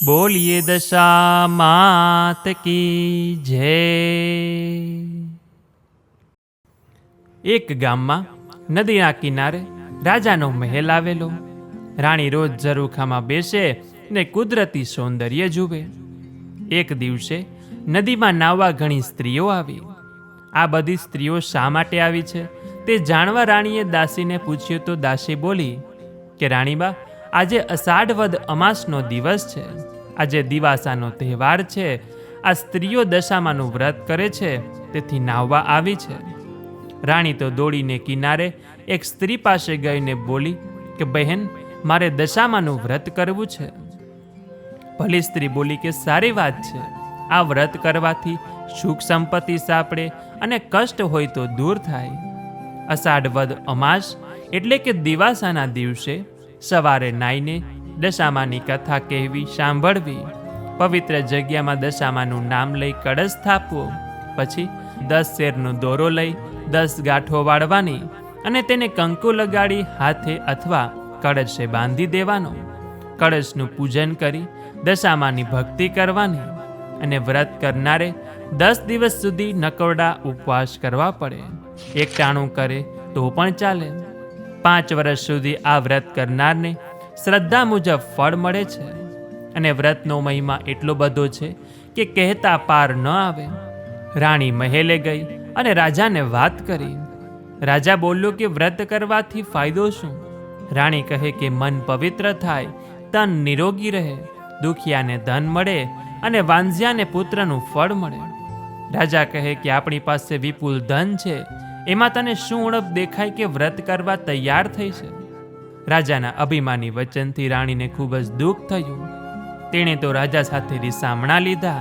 બોલીએ દશા માત કી જય। એક ગામમાં નદીના કિનારે રાજાનો મહેલ આવેલો। રાણી રોજ ઝરૂખામાં બેસે ને કુદરતી સૌંદર્ય જુએ। એક દિવસે નદીમાં નાહવા ઘણી સ્ત્રીઓ આવી। આ બધી સ્ત્રીઓ શા માટે આવી છે તે જાણવા રાણીએ દાસીને પૂછ્યું તો દાસી બોલી કે રાણીબા, આજે અષાઢ વદ અમાસનો દિવસ છે। આજે દિવાસાનો તહેવાર છે। આ સ્ત્રીઓ દશામાનું વ્રત કરે છે, તેથી નાહવા આવી છે। રાણી તો દોડીને કિનારે એક સ્ત્રી પાસે ગઈને બોલી કે બહેન, મારે દશામાનું વ્રત કરવું છે। ભલી સ્ત્રી બોલી કે સારી વાત છે, આ વ્રત કરવાથી સુખ સંપત્તિ સાંપડે અને કષ્ટ હોય તો દૂર થાય। અષાઢ વદ અમાસ એટલે કે દિવાસાના દિવસે સવારે નાઈને દશામાની કથા કહેવી, સાંભળવી, પવિત્ર જગ્યામાં દશામાનું નામ લઈ કળશ સ્થાપવો, પછી 10 શેરનો દોરો લઈ 10 ગાંઠો વાળવાની અને તેને કંકુ લગાડી હાથે અથવા કળશે બાંધી દેવાનો। કળશનું પૂજન કરી દશામાની ભક્તિ કરવાની અને વ્રત કરનારે 10 દિવસ સુધી નકોરડા ઉપવાસ કરવા પડે। એકટાણું કરે તો પણ ચાલે। 5 વર્ષ સુધી આ વ્રત કરનારને શ્રદ્ધા મુજબ ફળ મળે છે અને વ્રતનો મહિમા એટલો બધો છે કે કહેતા પાર ન આવે। રાણી મહેલે ગઈ અને રાજાને વાત કરી। રાજા બોલ્યો કે વ્રત કરવાથી ફાયદો શું? રાણી કહે કે મન પવિત્ર થાય, તન નિરોગી રહે, દુખિયાને ધન મળે અને વાંઝ્યાને પુત્રનું ફળ મળે। રાજા કહે કે આપણી પાસે વિપુલ ધન છે, એમાં તને શું ઉણપ દેખાય કે વ્રત કરવા તૈયાર થઈ છે? રાજાના અભિમાની વચનથી રાણીને ખૂબ જ દુઃખ થયું। તેણે તો રાજા સાથે રીસામણા લીધા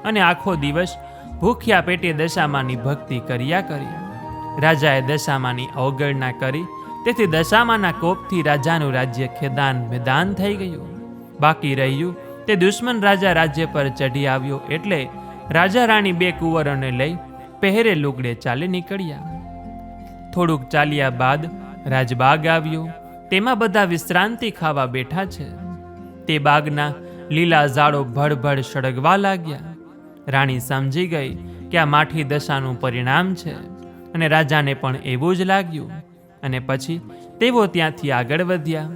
અને આખો દિવસ ભૂખ્યા પેટે દશામાની ભક્તિ કર્યા કરી। રાજાએ દશામાની અવગણના કરી, તેથી દશામાના કોપથી રાજાનું રાજ્ય ખેદાન મેદાન થઈ ગયું। બાકી રહ્યું તે દુશ્મન રાજા રાજ્ય પર ચઢી આવ્યો, એટલે રાજા રાણી 2 કુંવરોને લઈ પહેરે લુગડે ચાલી નીકળ્યા। થોડુંક ચાલ્યા બાદ રાજબાગ આવ્યો। તેમાં બધા વિશ્રાંતિ ખાવા બેઠા છે। તે બાગના લીલા ઝાડો ભડભડ સળગવા લાગ્યા। રાણી સમજી ગઈ કે આ માઠી દશાનું પરિણામ છે અને રાજાને પણ એવું જ લાગ્યું અને પછી તેઓ ત્યાંથી આગળ વધ્યા।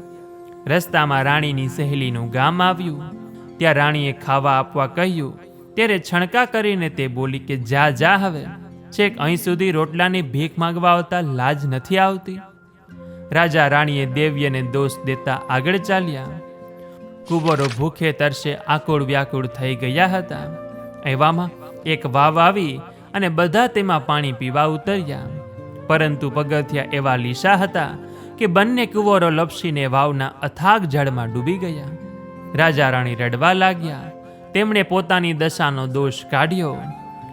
રસ્તામાં રાણીની સહેલીનું ગામ આવ્યું। ત્યાં રાણીએ ખાવા આપવા કહ્યું ત્યારે છણકા કરીને તે બોલી કે જા જા, હવે છેક અહીં સુધી રોટલાની ભીખ માંગવા આવતા લાજ નથી આવતી? રાજા રાણીએ દેવ્યને દોષ દેતા આગળ ચાલ્યા। કુંવરો ભૂખે તરસે આકુળ વ્યાકુળ થઈ ગયા હતા। એવામાં એક વાવ આવી અને બધા તેમાં પાણી પીવા ઉતર્યા, પરંતુ પગથિયા એવા લીસા હતા કે બંને કુંવરો લપસીને વાવના અથાગ જળમાં ડૂબી ગયા। રાજા રાણી રડવા લાગ્યા। તેમણે પોતાની દશાનો દોષ કાઢ્યો।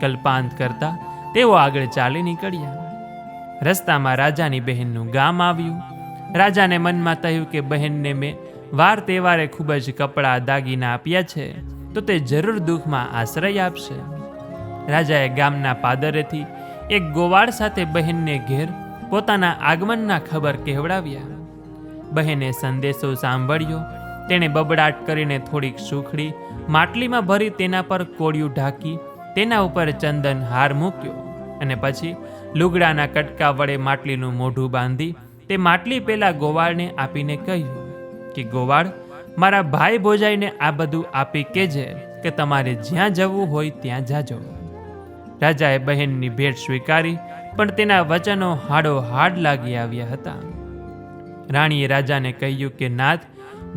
કલ્પાંત કરતા તેઓ આગળ ચાલી નીકળ્યા। રસ્તામાં રાજાની બહેનનું ગામ આવ્યું। રાજાને મનમાં થયું કે બહેનને મેં વાર તહેવારે ખૂબ જ કપડાં દાગીના આપ્યા છે, તો તે જરૂર દુઃખમાં આશ્રય આપશે। રાજાએ ગામના પાદરેથી એક ગોવાળ સાથે બહેનને ઘેર પોતાના આગમનના ખબર કહેવડાવ્યા। બહેને સંદેશો સાંભળ્યો। તેણે બબડાટ કરીને થોડીક સુખડી માટલીમાં ભરી તેના પર કોળિયું ઢાંકી તેના ઉપર ચંદન હાર મૂક્યો અને પછી લુગડાના કટકા વડે માટલીનું મોઢું બાંધી તે માટલી પેલા ગોવાળને આપીને કહ્યું કે ગોવાળ, મારા ભાઈ ભોજાઈને આ બધું આપી કેજે કે તમારે જ્યાં જવું હોય ત્યાં જાજો। રાજાએ બહેનની ભેટ સ્વીકારી, પણ તેના વચનો હાડો હાડ લાગી આવ્યા હતા। રાણીએ રાજાને કહ્યું કે નાથ,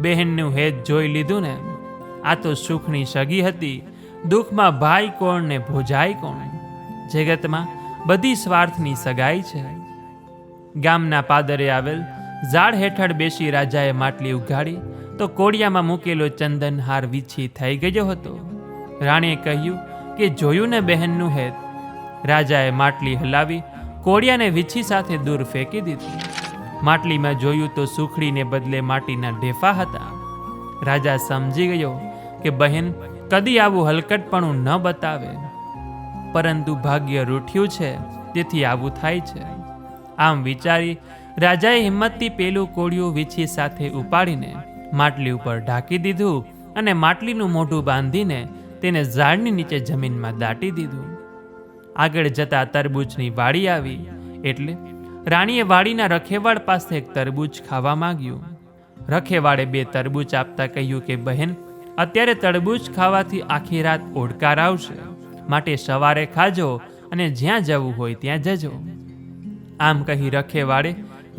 બહેનનું હેત જોઈ લીધું ને? આ તો સુખની સગી હતી। દુઃખમાં ભાઈ કોણ ને ભોજાઈ કોણ? જગતમાં બધી સ્વાર્થની સગાઈ છે। ગામના પાદરે આવેલ ઝાડ હેઠળ બેસી રાજાએ માટલી ઉઘાડી તો કોડિયામાં મૂકેલો ચંદનહાર વીછી થઈ ગયો હતો। રાણીએ કહ્યું કે જોયું ને બહેનનું હેત? રાજાએ માટલી હલાવી કોડિયાને વીછી સાથે દૂર ફેંકી દીધી। માટલીમાં જોયું તો સુખડીને બદલે માટીના ઢેફા હતા। રાજા સમજી ગયો કે બહેન કદી આવું હલકટપણું ન બતાવે, પરંતુ ભાગ્ય રૂઠ્યું છે તેથી આવું થાય છે। આમ વિચારી રાજાએ હિંમતથી પેલું કોળિયું વીછી સાથે ઉપાડીને માટલી ઉપર ઢાંકી દીધું અને માટલીનું મોઢું બાંધીને તેને ઝાડની નીચે જમીનમાં દાટી દીધું. આગળ જતા તરબૂચની વાડી આવી એટલે રાણીએ વાડીના રખેવાળ પાસે એક તરબૂચ ખાવા માંગ્યું. રખેવાળે 2 તરબૂચ આપતા કહ્યું કે બહેન, અત્યારે તરબૂચ ખાવાથી આખી રાત ઓડકાર આવશે, માટે સવારે ખાજો અને જ્યાં જવું હોય ત્યાં જજો. આમ કહી રખેવાળે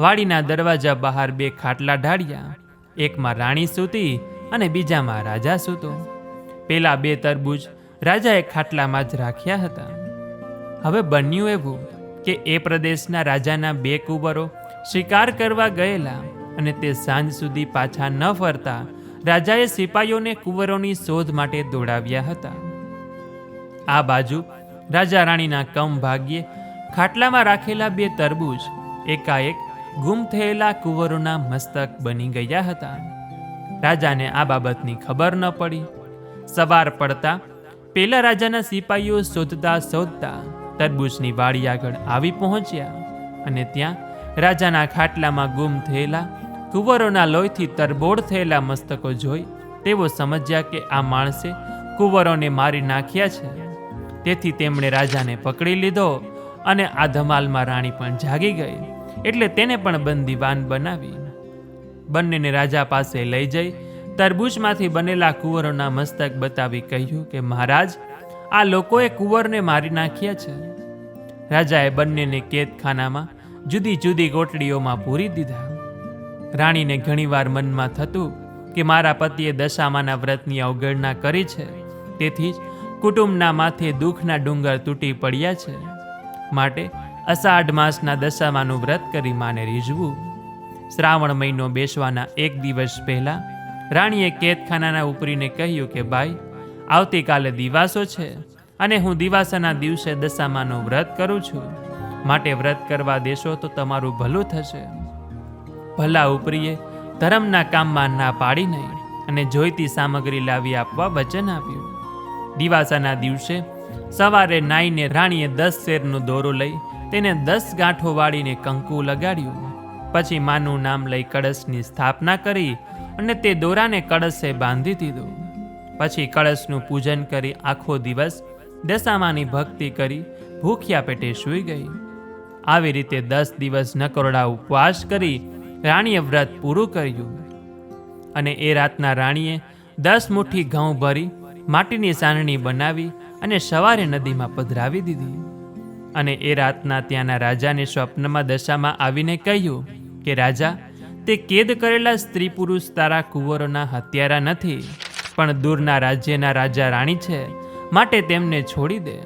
વાડીના દરવાજા બહાર 2 ખાટલા ઢાળ્યા. એકમાં રાણી સૂતી અને બીજામાં રાજા સૂતો. પેલા 2 તરબૂચ રાજાએ ખાટલામાં જ રાખ્યા હતા. હવે બન્યું એવું કે એ પ્રદેશના રાજાના 2 કુંવરો શિકાર કરવા ગયેલા અને તે સાંજ સુધી પાછા ન ફરતા રાજાએ સિપાઈઓને કુંવરોની શોધ માટે દોડાવ્યા હતા. આ બાજુ રાજા રાણીના કમ ભાગ્યે ખાટલામાં રાખેલા 2 તરબૂચ એકાએક ગુમ થયેલા કુંવરોના મસ્તક બની ગયા હતા. રાજાને આ બાબતની ખબર ન પડી. સવાર પડતા પેલા રાજાના સિપાઈઓ શોધતા શોધતા તરબૂચની વાડી આગળ આવી પહોંચ્યા અને ત્યાં રાજાના ખાટલામાં ગુમ થયેલા કુંવરોના લોહીથી તરબોળ થયેલા મસ્તકો જોઈ તેઓ સમજ્યા કે આ માણસે કુંવરોને મારી નાખ્યા છે. તેથી તેમણે રાજાને પકડી લીધો અને આ ધમાલમાં રાણી પણ જાગી ગઈ એટલે તેને પણ બંદીવાન બનાવી. બંનેને રાજા પાસે લઈ જઈ તરબૂચમાંથી બનેલા કુંવરોના મસ્તક બતાવી કહ્યું કે મહારાજ, આ લોકોએ કુંવરને મારી નાખ્યા છે. રાજાએ બંનેને કેદખાનામાં જુદી જુદી કોટડીઓમાં પૂરી દીધા. રાણીને ઘણીવાર મનમાં થતું કે મારા પતિએ દશામાના વ્રતની અવગણના કરી છે, તેથી જ કુટુંબના માથે દુઃખના ડુંગર તૂટી પડ્યા છે. માટે અષાઢ માસના દશામાનું વ્રત કરી માને રીઝવું. શ્રાવણ મહિનો બેસવાના 1 દિવસ પહેલા રાણીએ કેદખાનાના ઉપરીને કહ્યું કે ભાઈ, આવતીકાલે દિવાસો છે અને હું દિવાસાના દિવસે દશામાનું વ્રત કરું છું, માટે વ્રત કરવા દેશો તો તમારું ભલું થશે. ભલા ઉપરીએ ધર્મના કામમાં ના પાડી નહીં અને જોઈતી સામગ્રી લાવી આપવા વચન આપ્યું. દિવાસાના દિવસે સવારે નાઈને રાણીએ 10 શેરનો દોરો લઈ તેને 10 ગાંઠો વાળીને કંકુ લગાડ્યું. પછી માનું નામ લઈ કળશની સ્થાપના કરી અને તે દોરાને કળશે બાંધી દીધો. પછી કળશનું પૂજન કરી આખો દિવસ દશામાની ભક્તિ કરી ભૂખ્યા પેટે સૂઈ ગઈ. આવી રીતે 10 દિવસ નકોરડા ઉપવાસ કરી રાણીએ વ્રત પૂરું કર્યું. અને એ રાતના રાણીએ 10 મુઠ્ઠી ઘઉં ભરી માટીની સાનણી બનાવી અને સવારે નદીમાં પધરાવી દીધી. અને એ રાતના ત્યાંના રાજાને સ્વપ્નમાં દશામાં આવીને કહ્યું કે રાજા, તે કેદ કરેલા સ્ત્રી પુરુષ તારા કુંવરોના હત્યારા નથી, પણ દૂરના રાજ્યના રાજા રાણી છે, માટે તેમને છોડી દે.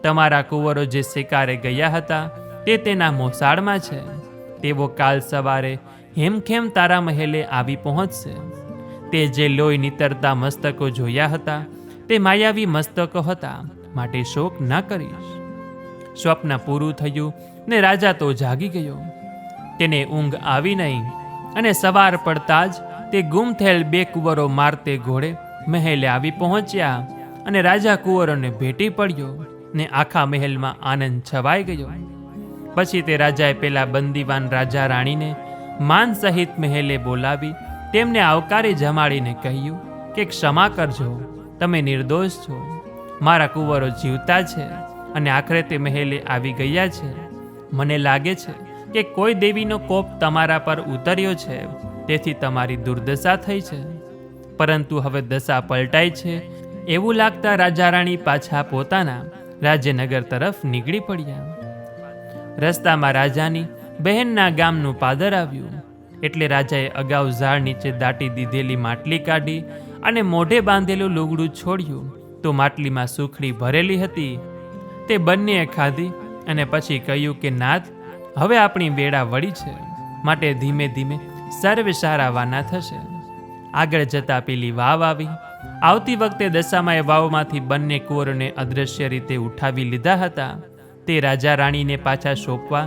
તમારા કુંવરો જે શિકારે ગયા હતા તે તેના મોસાળમાં છે. તેઓ કાલ સવારે હેમખેમ તારા મહેલે આવી પહોંચશે. તે જે લોહી નીતરતા મસ્તકો જોયા હતા તે માયાવી મસ્તકો હતા, માટે શોક ન કરીશ. સ્વપ્ન પૂરું થયું ને રાજા તો જાગી ગયો. તેને ઊંઘ આવી નહીં અને સવાર પડતા જ તે ગુમ થયેલ 2 કુંવરો મારતે ઘોડે મહેલે આવી પહોંચ્યા અને રાજા કુંવરોને ભેટી પડ્યો ને આખા મહેલમાં આનંદ છવાઈ ગયો. પછી તે રાજાએ પેલા બંદીવાન રાજા રાણીને માન સહિત મહેલે બોલાવી તેમને આવકારી જમાડીને કહ્યું કે ક્ષમા કરજો, તમે નિર્દોષ છો. મારા કુંવરો જીવતા છે અને આખરે તે મહેલે આવી ગયા છે. મને લાગે છે કે કોઈ દેવીનો કોપ તમારા પર ઉતર્યો છે, તેથી તમારી દુર્દશા થઈ છે. પરંતુ હવે દશા પલટાઈ છે એવું લાગતા રાજા રાણી પાછા પોતાના રાજ્યનગર તરફ નીકળી પડ્યા. રસ્તામાં રાજાની બહેનના ગામનું પાદર આવ્યું એટલે રાજાએ અગાઉ ઝાડ નીચે દાટી દીધેલી માટલી કાઢી અને મોઢે બાંધેલું લુગડું છોડ્યું તો માટલીમાં સુખડી ભરેલી હતી. તે બંનેએ ખાધી અને પછી કહ્યું કે નાથ, હવે આપણી વેળા વળી છે, માટે ધીમે ધીમે સર્વે સારાવાના થશે. આગળ જતા પેલી વાવ આવી. આવતી વખતે દશામાએ વાવમાંથી બંને કુંવરોને અદૃશ્ય રીતે ઉઠાવી લીધા હતા. તે રાજા રાણીને પાછા સોંપવા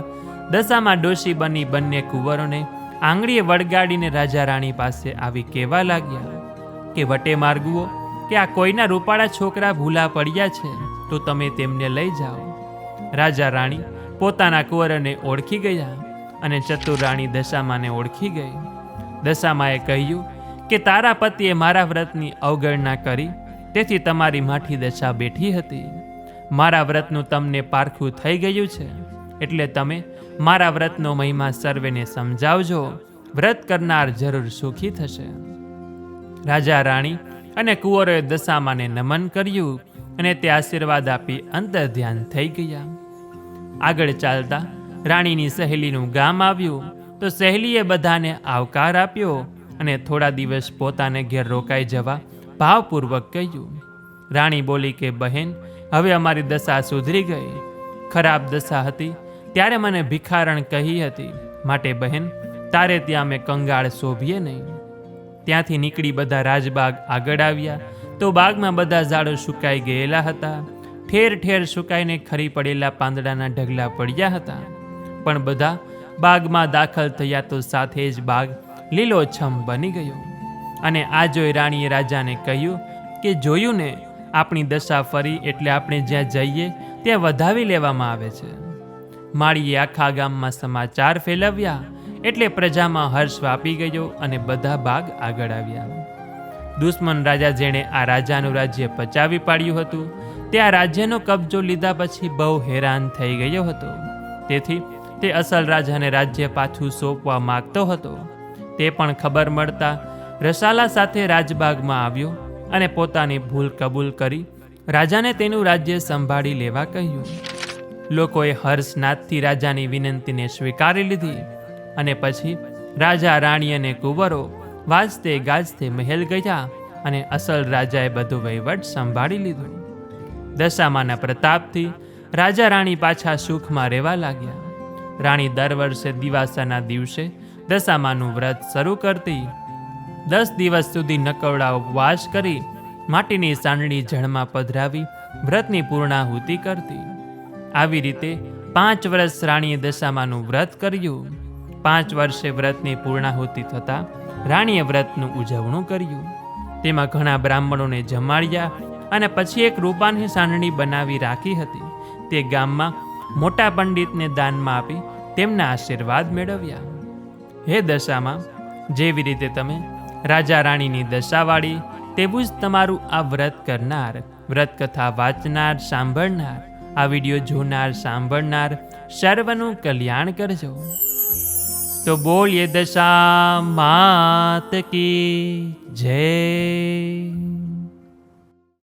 દશામાં ડોશી બની બંને કુંવરોને આંગળીએ વળગાડીને રાજા રાણી પાસે આવી કહેવા લાગ્યા કે વટે માર્ગુઓ, કે આ કોઈના રૂપાળા છોકરા ભૂલા પડ્યા છે, તો તમે તેમને લઈ જાઓ. રાજા રાણી પોતાના કુંવરને ઓળખી ગયા અને ચતુર રાણી દશામાને ઓળખી ગઈ. દશામાએ કહ્યું કે તારા પતિએ મારા વ્રતની અવગણના કરી, તેથી તમારી માઠી દશા બેઠી હતી. મારા વ્રતનું તમને પારખું થઈ ગયું છે, એટલે તમે મારા વ્રતનો મહિમા સર્વેને સમજાવજો. વ્રત કરનાર જરૂર સુખી થશે. રાજા રાણી અને કુંવરોએ દશામાને નમન કર્યું અને તે આશીર્વાદ આપી અંતર ધ્યાન થઈ ગયા. આગળ ચાલતા રાણીની સહેલીનું ગામ આવ્યું, તો સહેલીએ બધાને આવકાર આપ્યો અને થોડા દિવસ પોતાને ઘેર રોકાઈ જવા ભાવપૂર્વક કહ્યું. રાણી બોલી કે બહેન, હવે અમારી દશા સુધરી ગઈ. ખરાબ દશા હતી ત્યારે મને ભિખારણ કહી હતી, માટે બહેન તારે ત્યાં મેં કંગાળ શોભીએ નહીં. ત્યાંથી નીકળી બધા રાજબાગ આગળ આવ્યા, તો બાગમાં બધા ઝાડો સુકાઈ ગયેલા હતા. ઠેર ઠેર સુકાઈને ખરી પડેલા પાંદડાના ઢગલા પડ્યા હતા. પણ બધા બાગમાં દાખલ થયા તો સાથે જ બાગ લીલોછમ બની ગયો. અને આ જોઈ રાણીએ રાજાને કહ્યું કે જોયું ને, આપણી દશા ફરી, એટલે આપણે જ્યાં જઈએ ત્યાં વધાવી લેવામાં આવે છે. માળીએ આખા ગામમાં સમાચાર ફેલાવ્યા, એટલે પ્રજામાં હર્ષ વાપી ગયો અને બધા બાગ આગળ આવ્યા. દુશ્મન રાજા જેણે આ રાજાનું રાજ્ય પચાવી પાડ્યું હતું, તે આ રાજ્યનો કબજો લીધા પછી બહુ હેરાન થઈ ગયો હતો. તેથી તે અસલ રાજાને રાજ્ય પાછું સોંપવા માગતો હતો. તે પણ ખબર મળતા રસાલા સાથે રાજબાગમાં આવ્યો અને પોતાની ભૂલ કબૂલ કરી રાજાને તેનું રાજ્ય સંભાળી લેવા કહ્યું. લોકોએ હર્ષનાથથી રાજાની વિનંતીને સ્વીકારી લીધી અને પછી રાજા રાણી અને કુંવરો વાજતે ગાજતે મહેલ ગયા અને અસલ રાજાએ બધું વહીવટ સંભાળી લીધું. દશામાના પ્રતાપથી રાજા રાણી પાછા સુખમાં રહેવા લાગ્યા. રાણી દર વર્ષે દિવાસાના દિવસે દશામાનું વ્રત શરૂ કરતી. 10 દિવસ સુધી નકવડા ઉપવાસ કરી માટીની સાંડળી જળમાં પધરાવી વ્રતની પૂર્ણાહુતિ કરતી. આવી રીતે 5 વર્ષ રાણીએ દશામાનું વ્રત કર્યું. 5 વર્ષે વ્રતની પૂર્ણાહુતિ થતાં રાણીએ વ્રતનું ઉજવણું કર્યું. તેમાં ઘણા બ્રાહ્મણોને જમાડ્યા અને પછી એક રૂપાની સાંડળી બનાવી રાખી હતી. તે ગામમાં મોટા પંડિતને દાનમાં આપી તેમના આશીર્વાદ મેળવ્યા. હે દશામાં, જેવી રીતે તમે રાજા રાણીની દશા વાળી, તેવું જ તમારું આ વ્રત કરનાર, વ્રત કથા વાંચનાર, સાંભળનાર, આ વિડીયો જોનાર, સાંભળનાર સર્વનું કલ્યાણ કરજો. તો બોલીએ દશા માત કી જય.